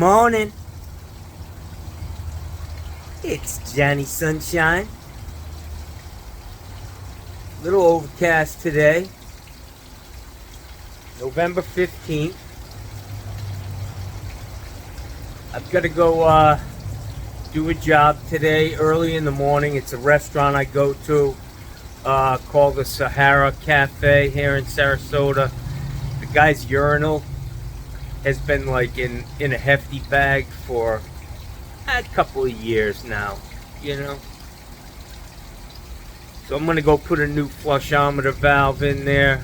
morning. It's Johnny Sunshine. Little overcast today. November 15th. I've got to go do a job today early in the morning. It's a restaurant I go to called the Sahara Cafe here in Sarasota. The guy's Urinal has been like in a hefty bag for a couple of years now, you know. So I'm gonna go put a new flushometer valve in there.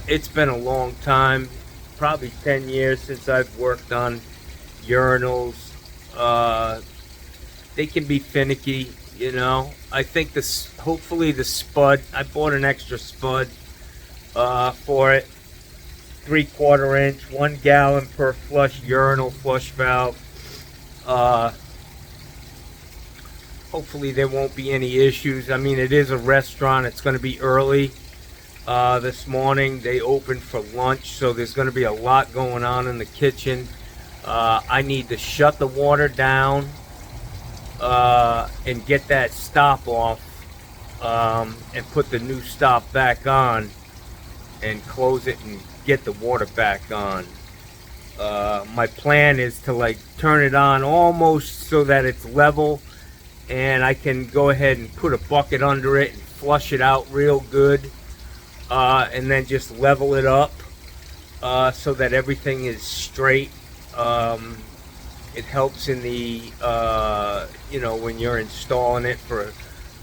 It's been a long time, probably 10 years since I've worked on urinals. They can be finicky, you know. I think hopefully the spud, I bought an extra spud for it. 3/4 inch, 1 gallon per flush urinal flush valve. Hopefully there won't be any issues. I mean, it is a restaurant. It's going to be early this morning. They open for lunch, so there's going to be a lot going on in the kitchen. I need to shut the water down and get that stop off and put the new stop back on and close it and get the water back on. My plan is to like turn it on almost so that it's level, and I can go ahead and put a bucket under it and flush it out real good, and then just level it up so that everything is straight. It helps in the you know, when you're installing it for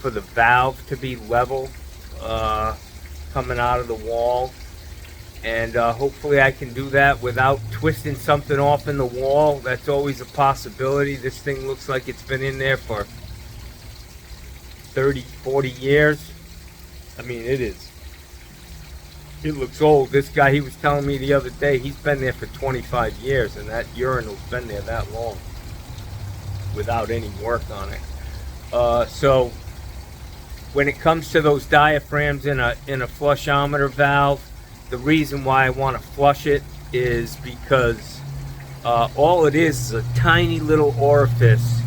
the valve to be level coming out of the wall. And hopefully I can do that without twisting something off in the wall. That's always a possibility. This thing looks like it's been in there for 30, 40 years. I mean, it is. It looks old. This guy, he was telling me the other day, he's been there for 25 years, and that urinal's been there that long without any work on it. So when it comes to those diaphragms in a flushometer valve, the reason why I want to flush it is because all it is a tiny little orifice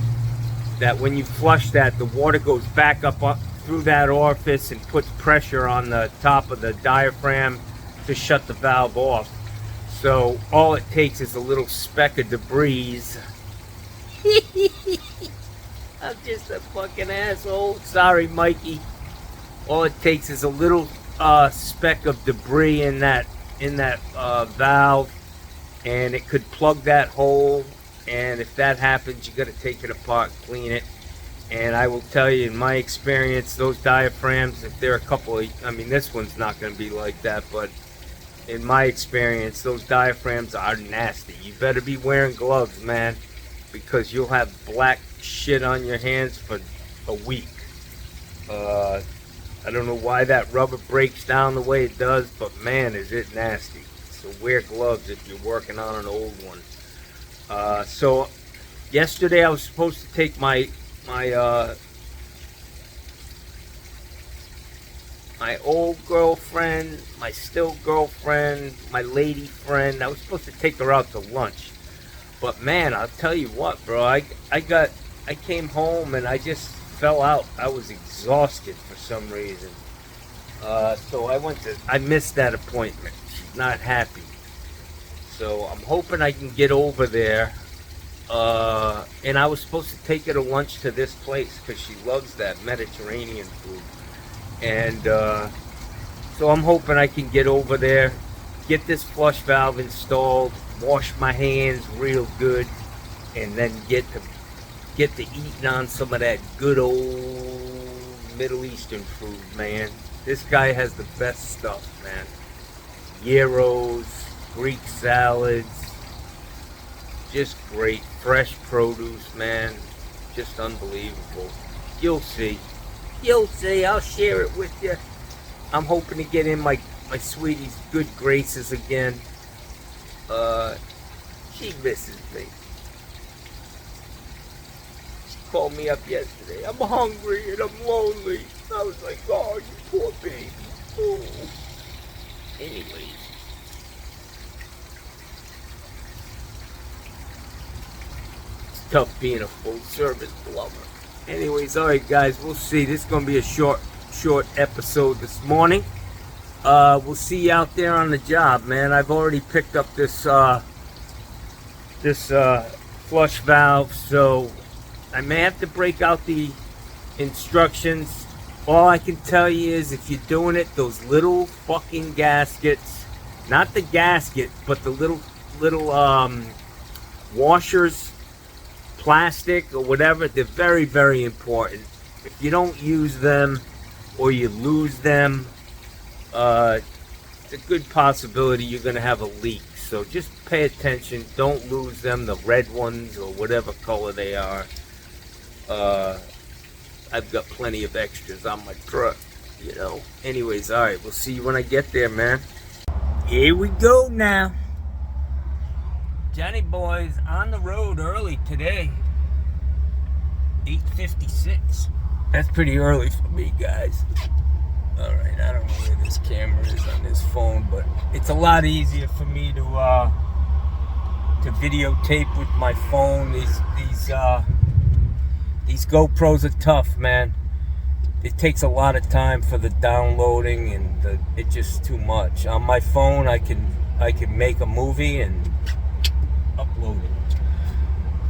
that when you flush that, the water goes back up through that orifice and puts pressure on the top of the diaphragm to shut the valve off. So all it takes is a little speck of debris. I'm just a fucking asshole. Sorry, Mikey. All it takes is a little speck of debris in that valve, and it could plug that hole. And if that happens, you got to take it apart, clean it. And I will tell you, in my experience, those diaphragms, if they're a couple of, I mean, this one's not going to be like that, but in my experience, those diaphragms are nasty. You better be wearing gloves, man, because you'll have black shit on your hands for a week. I don't know why that rubber breaks down the way it does, but man, is it nasty. So wear gloves if you're working on an old one. So yesterday I was supposed to take my old girlfriend, my still girlfriend, my lady friend. I was supposed to take her out to lunch. But man, I'll tell you what, bro, I came home and I just fell out. I was exhausted for some reason. So I missed that appointment. She's not happy. So I'm hoping I can get over there. And I was supposed to take her to lunch to this place because she loves that Mediterranean food. And so I'm hoping I can get over there, get this flush valve installed, wash my hands real good, and then get to eating on some of that good old Middle Eastern food, man. This guy has the best stuff, man. Gyros, Greek salads, just great. Fresh produce, man. Just unbelievable. You'll see. You'll see. I'll share it with you. I'm hoping to get in my sweetie's good graces again. She misses me. She called me up yesterday. I'm hungry and I'm lonely. I was like, oh, you poor baby. Oh. Anyways. tough being a full service plumber. Anyways, all right, guys, we'll see. This is gonna be a short episode this morning. We'll see you out there on the job, man. I've already picked up this flush valve, so I may have to break out the instructions. All I can tell you is, if you're doing it, those little fucking gaskets, not the gasket, but the little washers, plastic or whatever, they're very, very important. If you don't use them or you lose them, it's a good possibility you're going to have a leak. So just pay attention. Don't lose them, the red ones or whatever color they are. I've got plenty of extras on my truck, you know. Anyways, all right, we'll see you when I get there, man. Here we go now. Johnny boy's on the road early today. 8:56. That's pretty early for me, guys. All right, I don't know where this camera is on this phone, but it's a lot easier for me to videotape with my phone. These GoPros are tough, man. It takes a lot of time for the downloading, and it's just too much. On my phone, I can make a movie and upload it.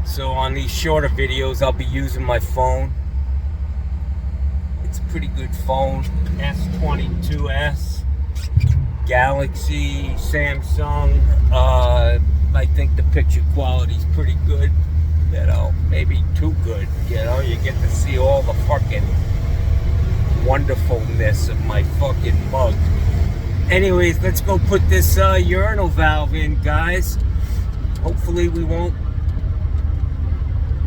So on these shorter videos, I'll be using my phone. It's a pretty good phone, S22s, Galaxy, Samsung. I think the picture quality is pretty good. You know, maybe too good. You know, you get to see all the fucking wonderfulness of my fucking mug. Anyways, let's go put this urinal valve in, guys. Hopefully we won't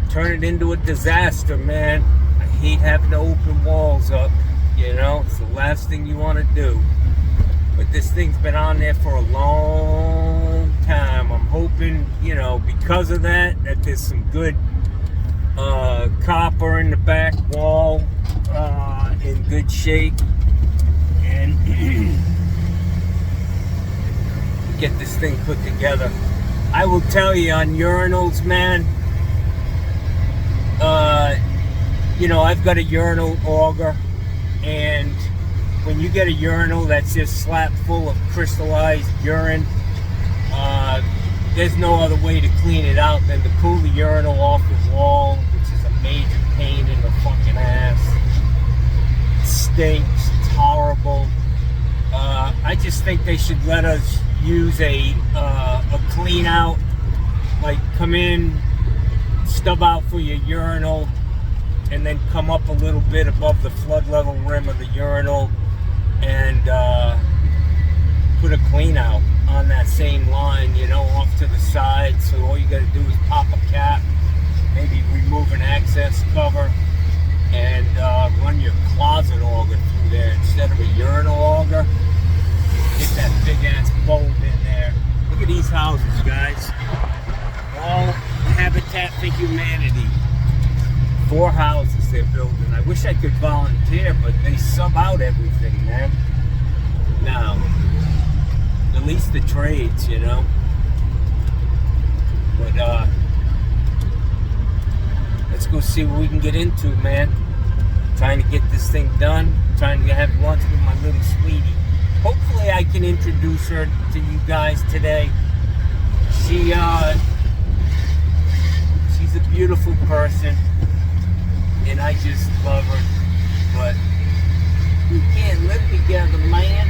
turn it into a disaster, man. I hate having to open walls up, you know. It's the last thing you want to do. But this thing's been on there for a long time. I'm hoping, you know, because of that there's some good copper in the back wall, in good shape, and get this thing put together. I will tell you, on urinals, man, you know, I've got a urinal auger, and when you get a urinal that's just slap full of crystallized urine, there's no other way to clean it out than to pull the urinal off the wall, which is a major pain in the fucking ass. It stinks, it's horrible. I just think they should let us use a clean out, like come in, stub out for your urinal, and then come up a little bit above the flood level rim of the urinal and put a clean out on that same line, you know, off to the side. So all you got to do is pop a cap, maybe remove an access cover, and run your closet auger through there instead of a urinal auger. Get that big ass bulb in there. Look at these houses, guys. All Habitat for Humanity. 4 houses they're building. I wish I could volunteer, but they sub out everything, man. Now, at least the trades, you know. But let's go see what we can get into, man. Trying to get this thing done. Trying to have lunch with my little sweetie. Hopefully I can introduce her to you guys today. She's a beautiful person, and I just love her. But we can't live together, man.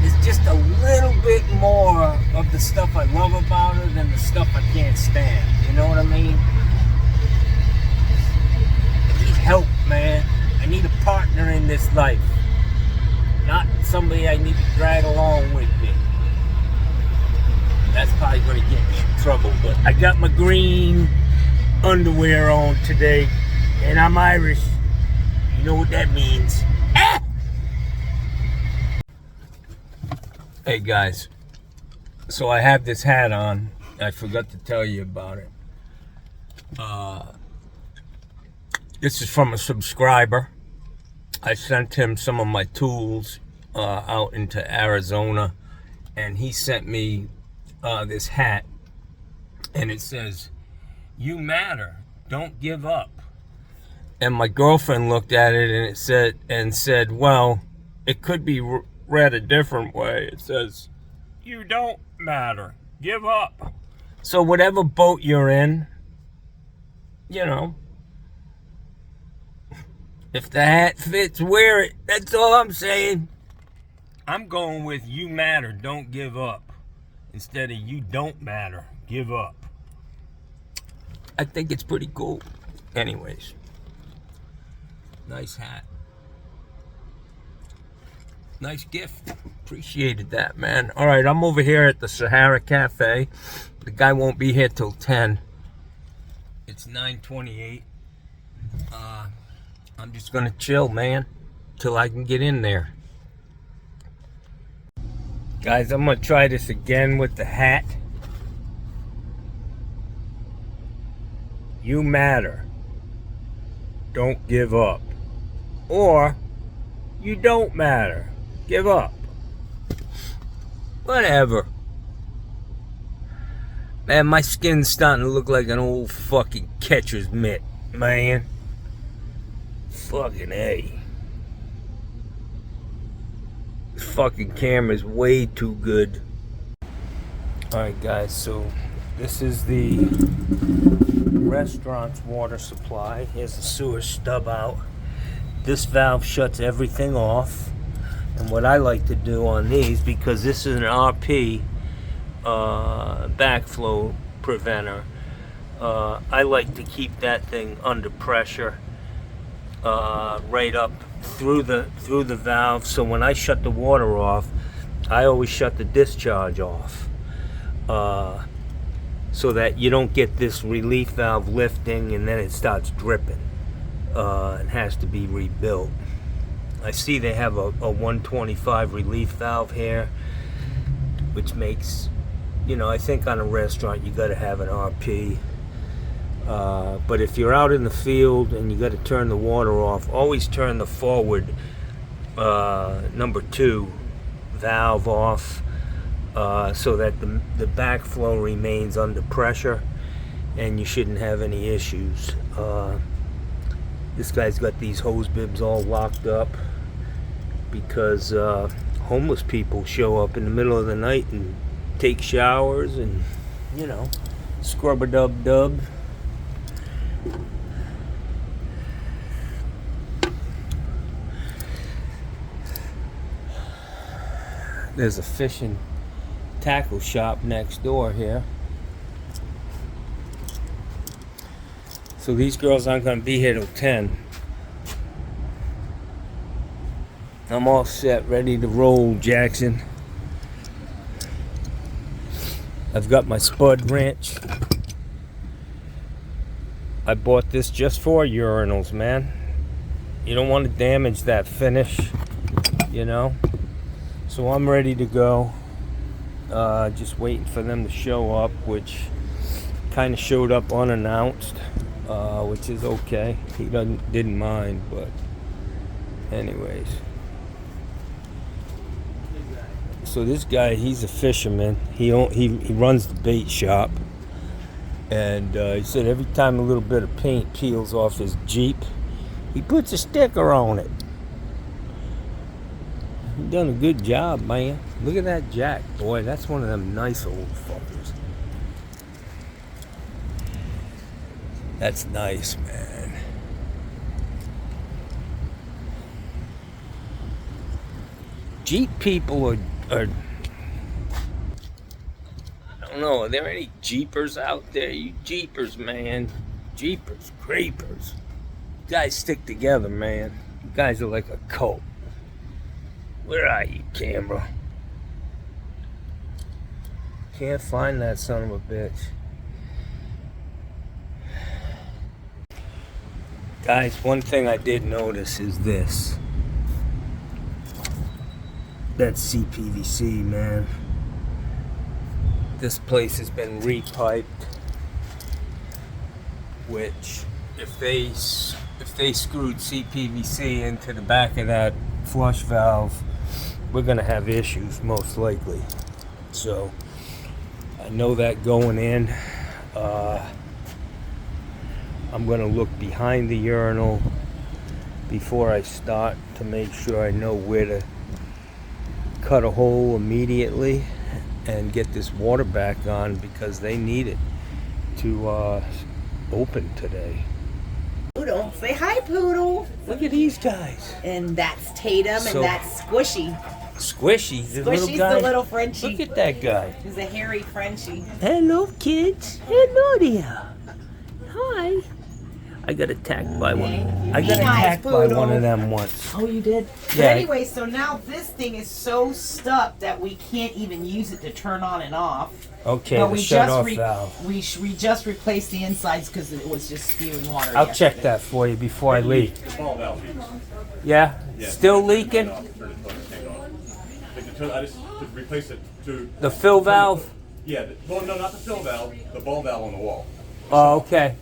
There's just a little bit more of the stuff I love about her than the stuff I can't stand. You know what I mean? I need help, man. I need a partner in this life. Not somebody I need to drag along with me. That's probably going to get me in trouble. But I got my green underwear on today, and I'm Irish. You know what that means. Ah! Hey guys, so I have this hat on. I forgot to tell you about it. This is from a subscriber. I sent him some of my tools out into Arizona, and he sent me this hat. and it says, "You matter, don't give up." And my girlfriend looked at it and said, "Well, it could be read a different way. It says, you don't matter, give up." So whatever boat you're in, you know, if the hat fits, wear it. That's all I'm saying. I'm going with "you matter, don't give up," instead of "you don't matter, give up." I think it's pretty cool. Anyways, nice hat. Nice gift. Appreciated that, man. All right, I'm over here at the Sahara Cafe. The guy won't be here till 10. It's 9:28. I'm just gonna chill, man, till I can get in there. Guys, I'm gonna try this again with the hat. You matter, don't give up. Or, you don't matter, give up. Whatever. Man, my skin's starting to look like an old fucking catcher's mitt, man. Fucking A. This fucking camera's way too good. Alright guys, so this is the restaurant's water supply. Here's the sewer stub out. This valve shuts everything off. And what I like to do on these, because this is an RP backflow preventer, I like to keep that thing under pressure, right up through the valve. So when I shut the water off, I always shut the discharge off, so that you don't get this relief valve lifting and then it starts dripping. It has to be rebuilt. I see they have a 125 relief valve here, which makes, you know, I think on a restaurant you got to have an RP. But if you're out in the field and you got to turn the water off, always turn the forward number 2 valve off, so that the backflow remains under pressure and you shouldn't have any issues. This guy's got these hose bibs all locked up because homeless people show up in the middle of the night and take showers and, you know, scrub-a-dub-dub. There's a fishing tackle shop next door here. So these girls aren't going to be here till 10. I'm all set, ready to roll, Jackson. I've got my spud wrench. I bought this just for urinals, man. You don't want to damage that finish, you know. So I'm ready to go. Just waiting for them to show up, which kind of showed up unannounced, which is okay. He didn't mind, but anyways. So this guy, he's a fisherman. He runs the bait shop, and he said every time a little bit of paint peels off his Jeep, he puts a sticker on it. He done a good job, man. Look at that jack, boy. That's one of them nice old fuckers. That's nice, man. Jeep people are I don't know, are there any Jeepers out there? You Jeepers, man. Jeepers, creepers. You guys stick together, man. You guys are like a cult. Where are you, camera? Can't find that son of a bitch. Guys, one thing I did notice is this. That's CPVC, man. This place has been repiped, which if they screwed CPVC into the back of that flush valve, we're gonna have issues most likely. So I know that going in. I'm gonna look behind the urinal before I start to make sure I know where to cut a hole immediately and get this water back on, because they need it to open today. Poodle. Say hi, Poodle. Look at these guys. And that's Tatum, and that's Squishy. Squishy, the little Squishy's guy. the little Frenchie. Look at that guy. He's a hairy Frenchie. Hello, kids. Hello there. Hi. I got attacked by one. I got attacked by one of them once. Oh, you did? Yeah. Anyway, so now this thing is so stuck that we can't even use it to turn on and off. Okay, But the we shut-off just valve. we just replaced the insides because it was just spewing water. I'll yesterday. check that for you before I leave. Small valve leaks. Yeah? Yeah. Still leaking? Turn it on, turn it on. I just to replace it to The fill valve? Yeah. Well, no, not the fill valve. The ball valve on the wall. Oh, okay.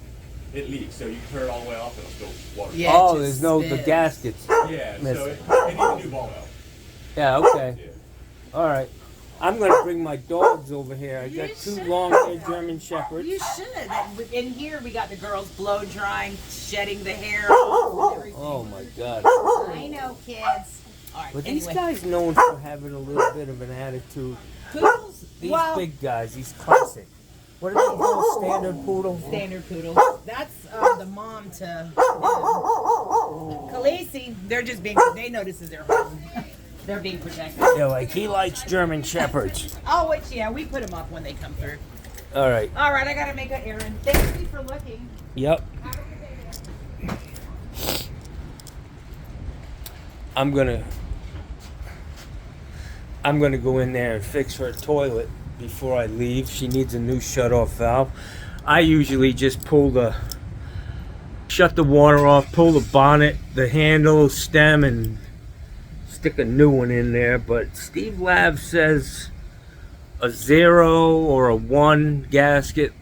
It leaks, so you turn it all the way off, and it'll still water. Yeah. Oh, it there's just no, the spins. gaskets. Yeah. So Missing. it needs a new ball valve. Yeah, okay. Yeah. All right. I'm going to bring my dogs over here. I got two long-haired German Shepherds. You should. In here, we got the girls blow drying, shedding the hair. And everything. Oh, my God. I know, kids. All right. But Anyway, these guys known for having a little bit of an attitude. poodles. These Well, big guys, these classic. What are they called? Standard poodle? standard poodles. That's the mom to Khaleesi. They're just being. They know this is their home. They're being protected. Yeah, like he likes German Shepherds. Oh, which yeah, we put them up when they come through. All right. All right, I gotta make an errand. Thank you for looking. Yep. I'm gonna go in there and fix her toilet before I leave. She needs a new shut-off valve. I usually just shut the water off, pull the bonnet, the handle, stem, and stick a new one in there. But Steve Lav says a 0 or a 1 gasket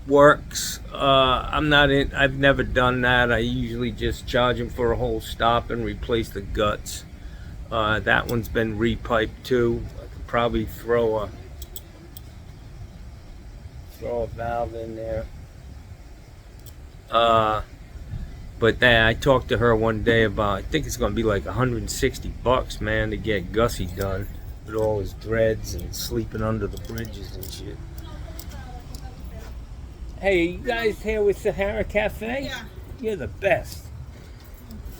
works. I've never done that. I usually just charge them for a whole stop and replace the guts. That one's been repiped too. I could probably throw a valve in there. But then I talked to her one day about, I think it's gonna be like $160, man, to get Gussie done with all his dreads and sleeping under the bridges and shit. Hey, you guys here with Sahara Cafe? Yeah. You're the best.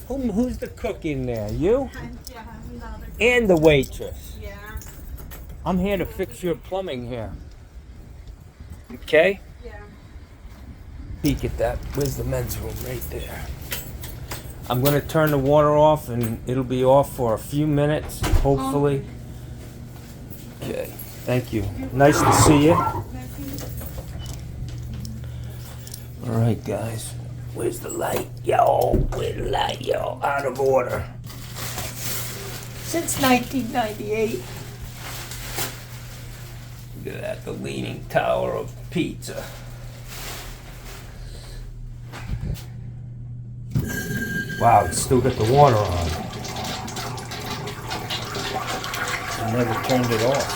Who's the cook in there? You? Yeah, another. And the waitress. Yeah. I'm here to fix your plumbing here. Okay? Yeah. Peek at that. Where's the men's room? Right there. I'm gonna turn the water off and it'll be off for a few minutes, hopefully. Okay. Thank you. Nice to see you. Alright, guys. Where's the light? Yo, where's the light? Yo, out of order. Since 1998. Look at that, the Leaning Tower of Pizza. Wow, it's still got the water on. I never turned it off.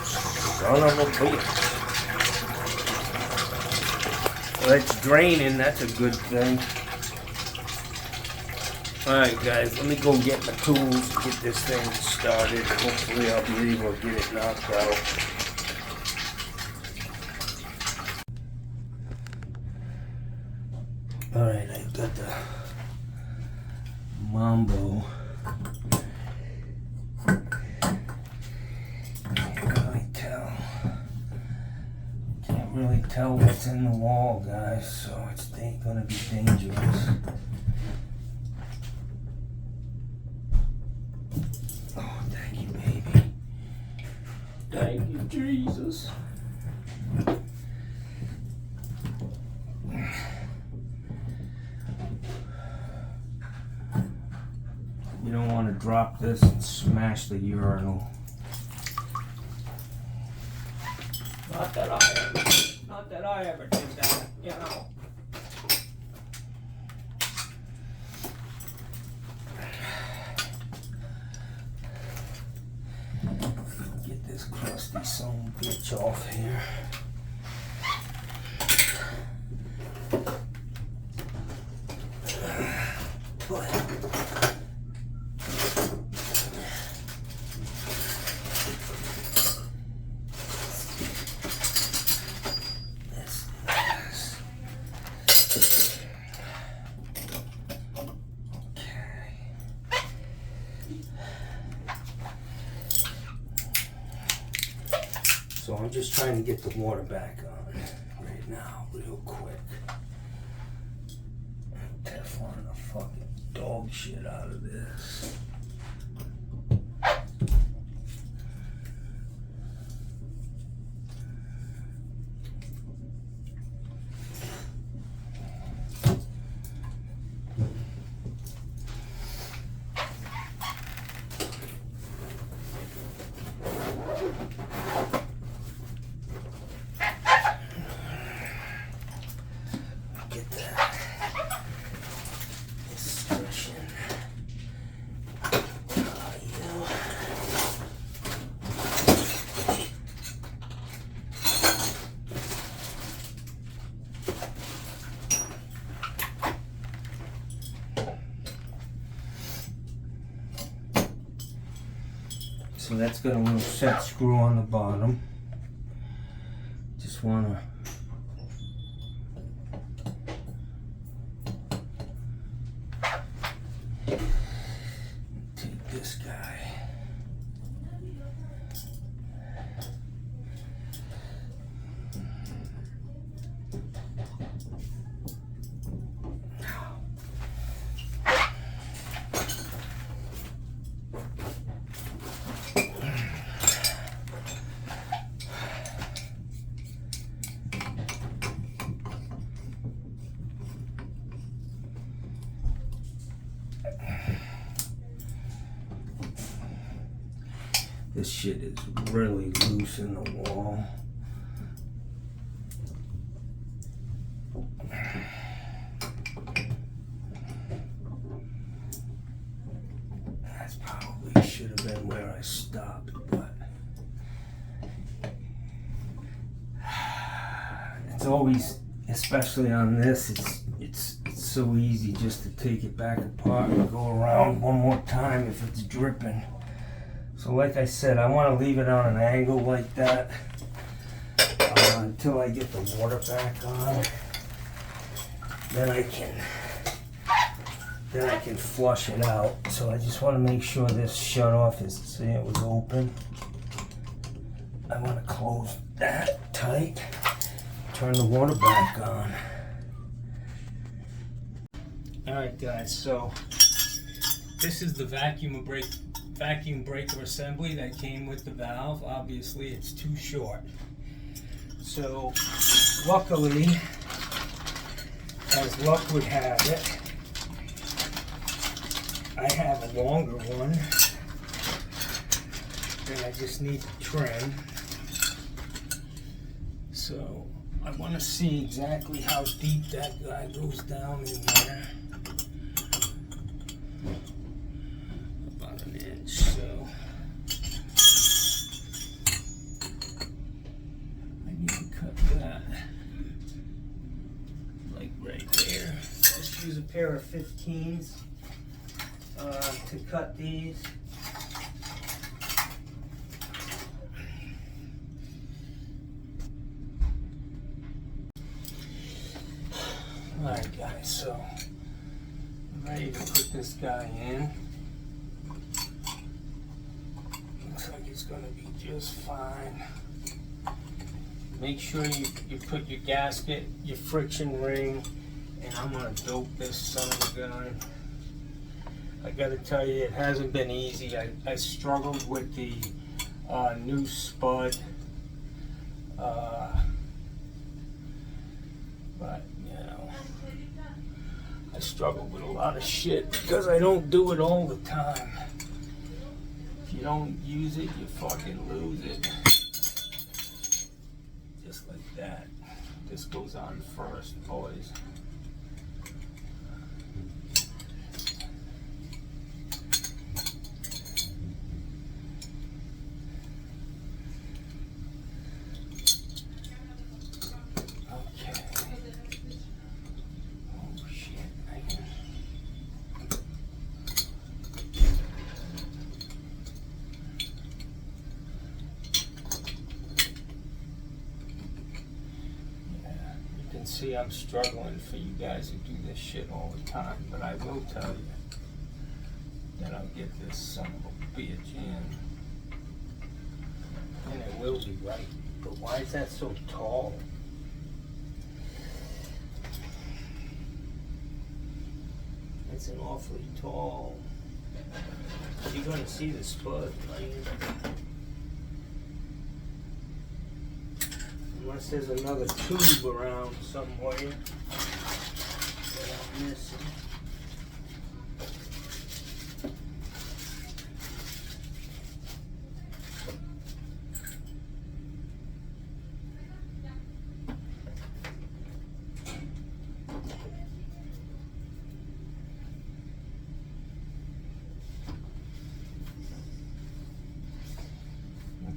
Son of a bitch. Well, it's draining, that's a good thing. Alright guys, let me go get my tools to get this thing started. Hopefully I'll be able to get it knocked out. Alright, I've got the Mambo. Can't really tell what's in the wall, guys, so it's gonna be dangerous. Oh, thank you, baby. Thank you, Jesus. You don't want to drop this and smash the urinal. Not that I ever did that, you know. Get this this crusty son of a bitch off here. So I'm just trying to get the water back on right now, real quick. Teflon the fucking dog shit out of this. So that's got a little set screw on the bottom. Just wanna take this guy. This shit is really loose in the wall. That's probably should have been where I stopped, but it's always, especially on this, it's so easy just to take it back apart and go around one more time if it's dripping. So like I said, I want to leave it on an angle like that until I get the water back on. Then I can flush it out. So I just want to make sure this shut off is, see, it was open. I want to close that tight. Turn the water back on. Alright guys, so this is the vacuum breaker assembly that came with the valve. Obviously it's too short. So luckily, as luck would have it, I have a longer one that I just need to trim. So I want to see exactly how deep that guy goes down in there. About an inch, so I need to cut that like right there. Just use a pair of 15s to cut these. Alright guys, so I'm ready to put this guy in. Looks like it's going to be just fine. Make sure you put your gasket, your friction ring, and I'm going to dope this son of a gun. I got to tell you, it hasn't been easy. I struggled with the new spud, but you know, I struggle with a lot of shit because I don't do it all the time. If you don't use it, you fucking lose it. Just like that. This goes on first, boys. see, I'm struggling for you guys to do this shit all the time, but I will tell you that I'll get this son of a bitch in. And it will be right. But why is that so tall? It's an awfully tall. You're gonna see the spud, right? Unless there's another tube around somewhere that I'm missing.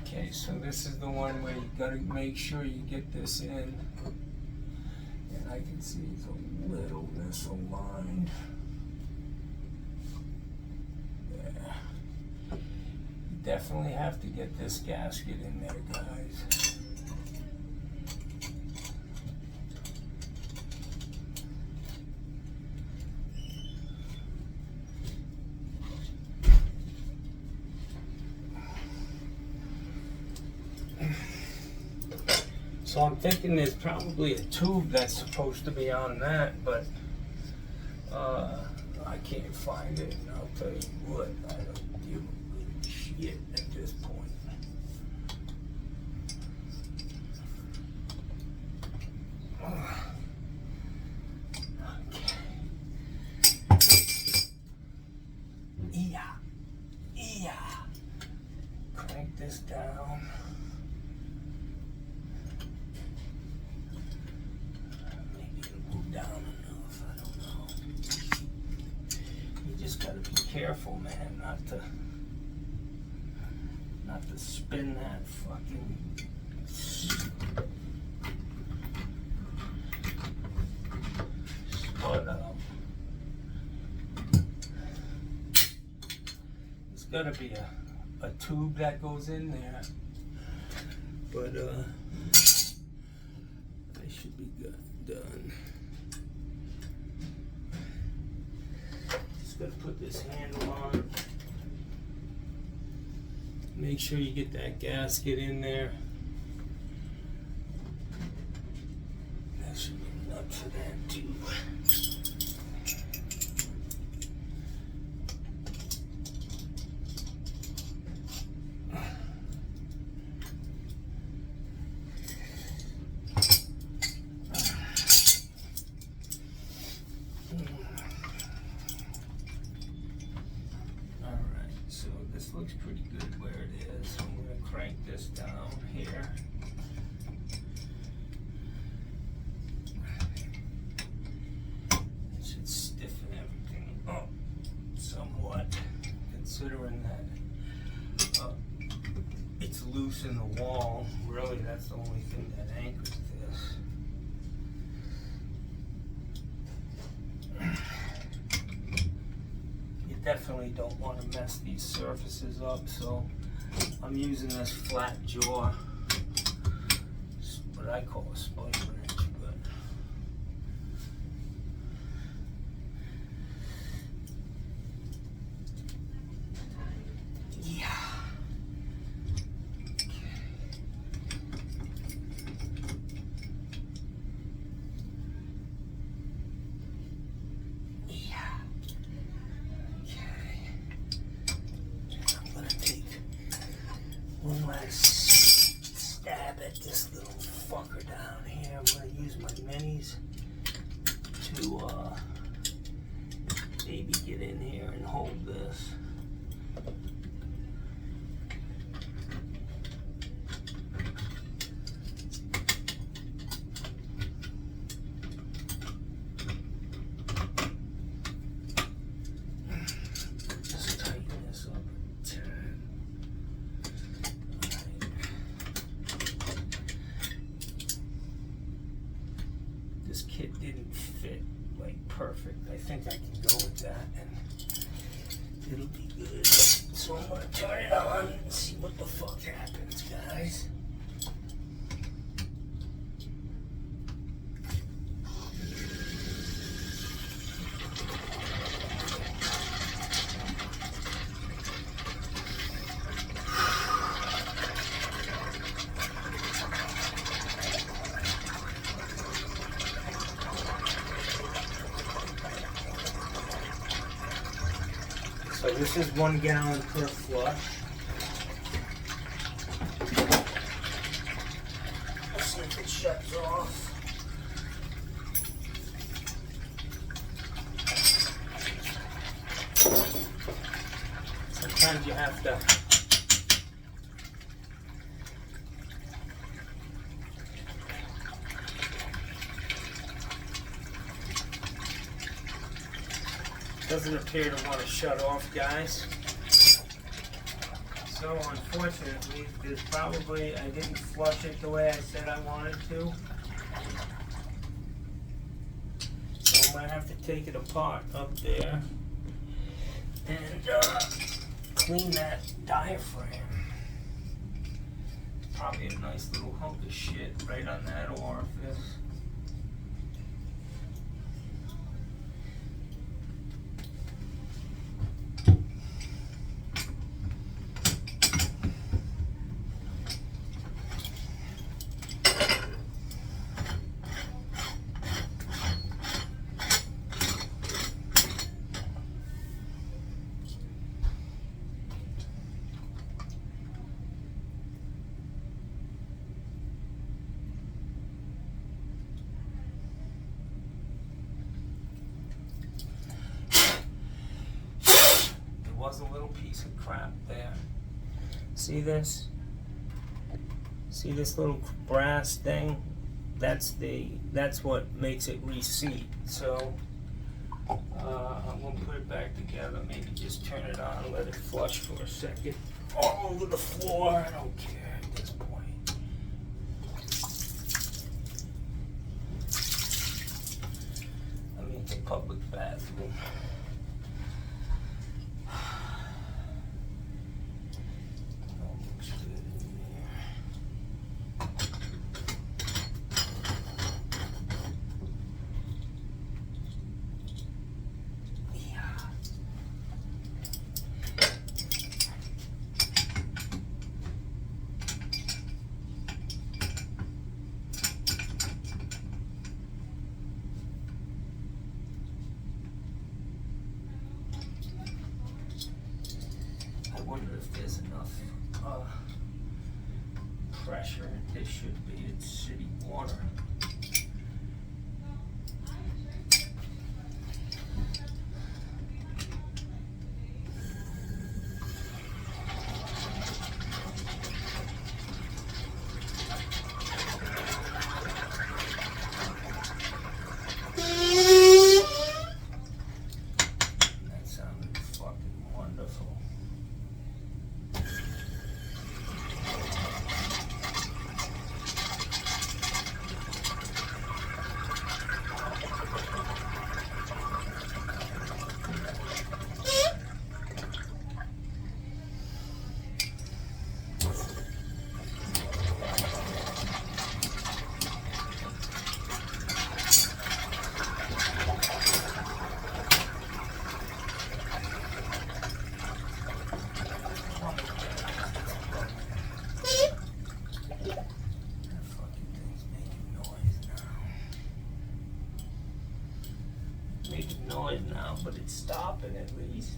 Okay, so this is the one where you gotta make sure you get this in. And I can see it's a little misaligned. Yeah. You definitely have to get this gasket in there, guys. So I'm thinking there's probably a tube that's supposed to be on that, but I can't find it, and I'll tell you what, I don't give a shit at this point. Crank this down. Gotta be careful, man, not to spin that fucking spud up. There's gotta be a tube that goes in there, but I should be good, done. Gotta put this handle on. Make sure you get that gasket in there. That should be enough for that too. Looks pretty good where it is. So I'm going to crank this down here. It should stiffen everything up somewhat, considering that it's loose in the wall. Really, that's the only thing that anchors this. Definitely don't want to mess these surfaces up, so I'm using this flat jaw, what I call a spike wrench, but yeah. One last stab at this little fucker down here. I'm going to use my minis to maybe get in here and hold this. Just tighten this up. This kit didn't fit like perfect. I think I can go with that and it'll be good. So I'm gonna turn it on and see what the fuck happens, guys. So this is 1 gallon per flush. Let's see if it shuts off. Sometimes you have to doesn't appear to want to shut off, guys. So unfortunately, there's probably, I didn't flush it the way I said I wanted to. So I might have to take it apart up there and clean that diaphragm. Probably a nice little hunk of shit right on that orifice. Was a little piece of crap there. See this? See this little brass thing? That's what makes it reseat. So I'm gonna put it back together. Maybe just turn it on and let it flush for a second. All over the floor. I don't care at this point. I mean, it's a public bathroom. I wonder if there's enough pressure. There should be. It's city water. That sounded fucking wonderful. Making noise now, but it's stopping at least.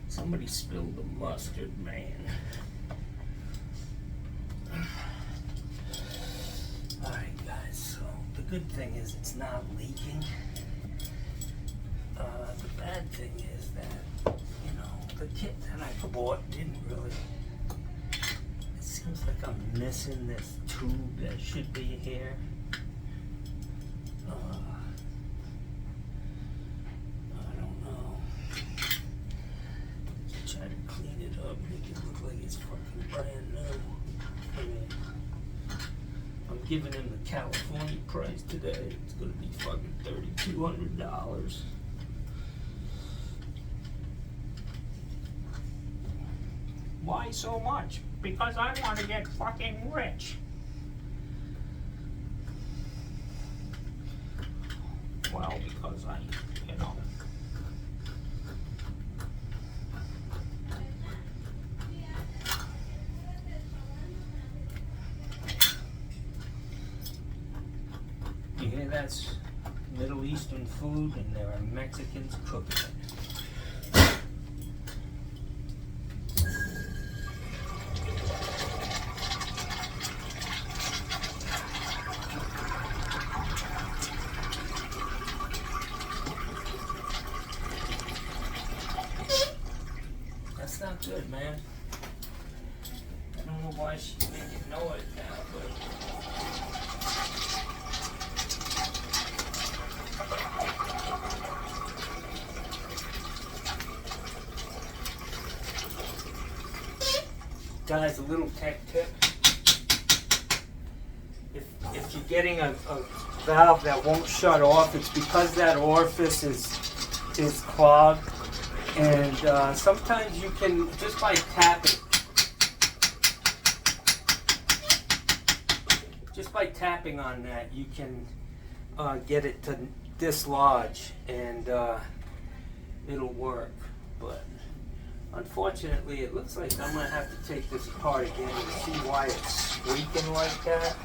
Somebody spilled the mustard, man. Alright guys, so the good thing is it's not leaking. The bad thing is that, you know, the kit that I bought didn't really... It seems like I'm missing this tube that should be here. Make it look like it's fucking brand new. I mean, I'm giving him the California price today. It's gonna be fucking $3,200. Why so much? Because I want to get fucking rich. Well, because I, you know. You hear that's Middle Eastern food and there are Mexicans cooking it. That's not good, man. I don't know why she's making noise now, but... Guys, a little tech tip. If you're getting a valve that won't shut off, it's because that orifice is clogged. And sometimes you can, just by tapping on that, you can get it to dislodge, and it'll work. But unfortunately, it looks like I'm gonna have to take this apart again to see why it's squeaking like that.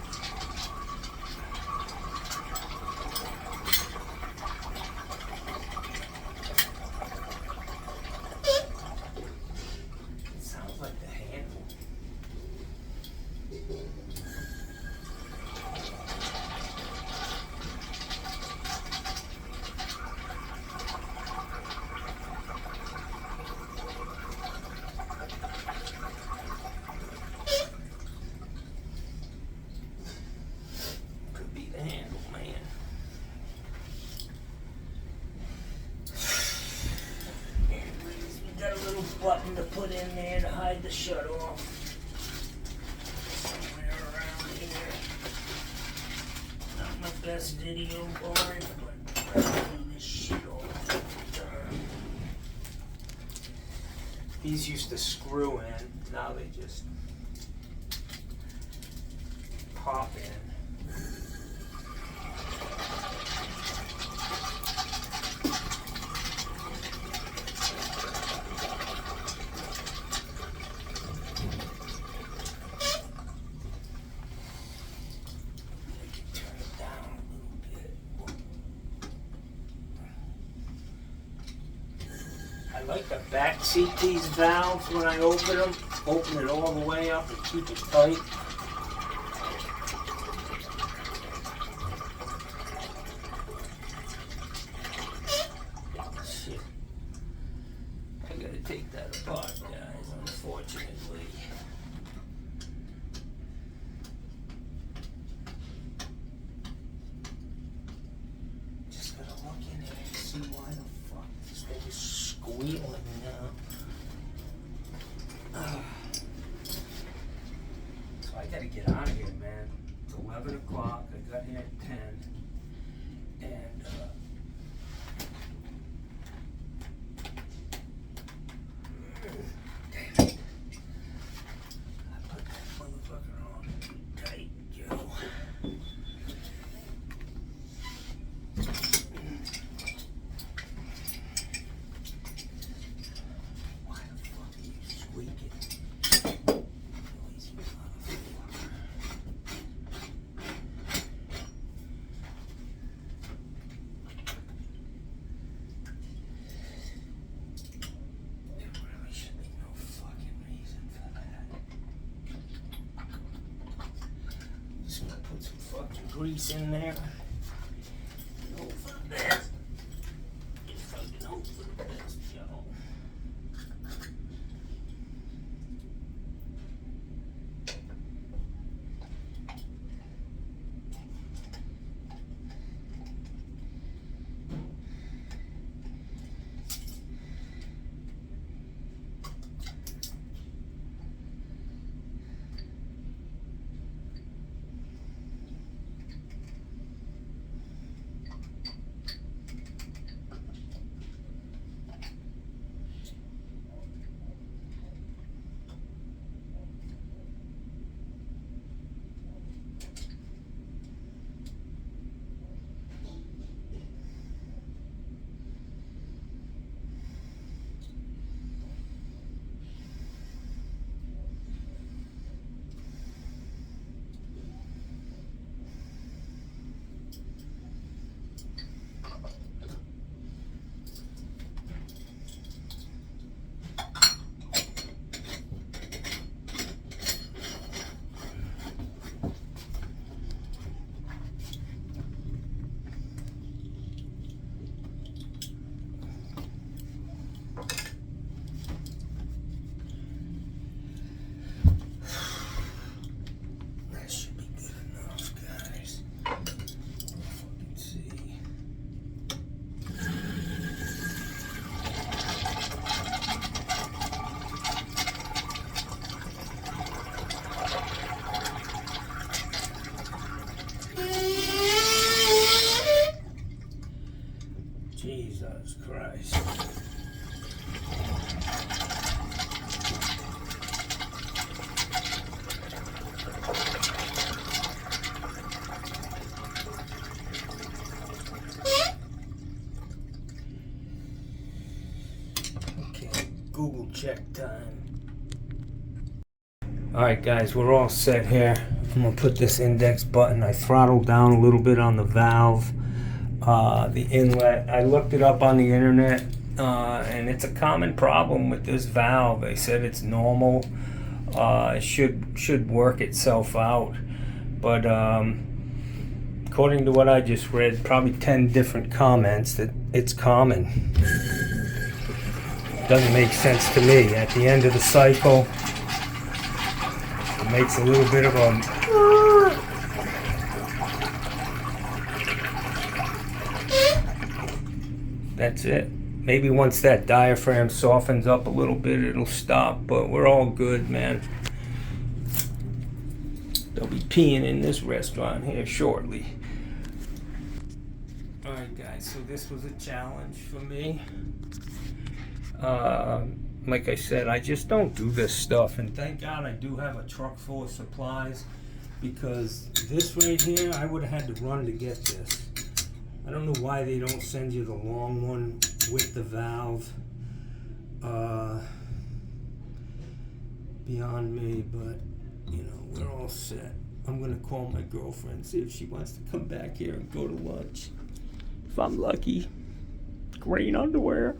It sounds like the handle. Button to put in there to hide the shut off. Somewhere around here. Not my best video board, but I'm putting this shit off. These used to screw in, now they just pop in. I like to back seat these valves when I open them. Open it all the way up and keep it tight. Shit. I gotta take that apart, guys, unfortunately. Just gotta look in there and see why the fuck this thing is squealing now. So I gotta get out of here, man. It's 11 o'clock. I got here at 10. And, damn it. I put that motherfucker on tight, Joe. Why the fuck are you squeaking? Noisy motherfucker. There really should be no fucking reason for that. Just gonna put some fucking grease in there. Hope for the best. Just fucking hope for the best, y'all. Google check time. Alright guys, we're all set here. I'm gonna put this index button. I throttled down a little bit on the valve, the inlet. I looked it up on the internet, and it's a common problem with this valve. They said it's normal. It should work itself out. But according to what I just read, probably 10 different comments, that it's common. Doesn't make sense to me. At the end of the cycle, it makes a little bit of a... That's it. Maybe once that diaphragm softens up a little bit, it'll stop, but we're all good, man. They'll be peeing in this restaurant here shortly. Alright guys, so this was a challenge for me. Like I said, I just don't do this stuff, and thank God I do have a truck full of supplies, because this right here, I would have had to run to get this. I don't know why they don't send you the long one with the valve. Beyond me, but you know, we're all set. I'm gonna call my girlfriend, see if she wants to come back here and go to lunch. If I'm lucky. Green underwear.